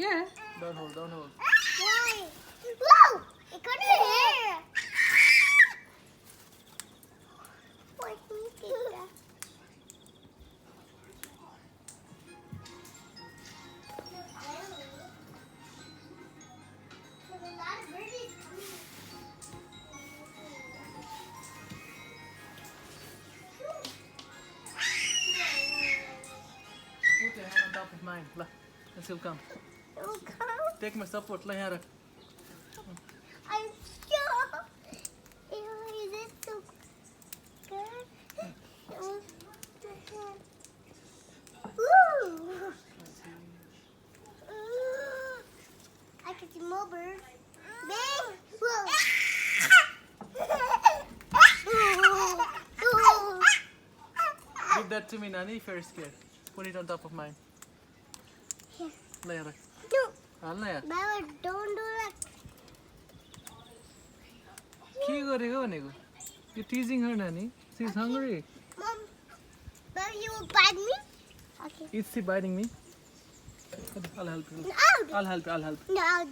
Yeah. Don't hold. Why? Whoa! It got her hair. Why can you take that? There's a lot of birdies coming. Put your hand on top of mine. La. Let's go come. Oh, come. Take my support. La here. I'm sure. Is it so good? Ooh. I can see more birds. Bang! Whoa. Give that to me, Nani, if you're scared. Put it on top of mine. Here. La here. No. La here. Baba, don't do that. के गरेको भनेको? You're teasing her, Nani. She's hungry. Mom, Baba, you will bite me? Okay. Is she biting me? I'll help you. No, I'll help you. no, I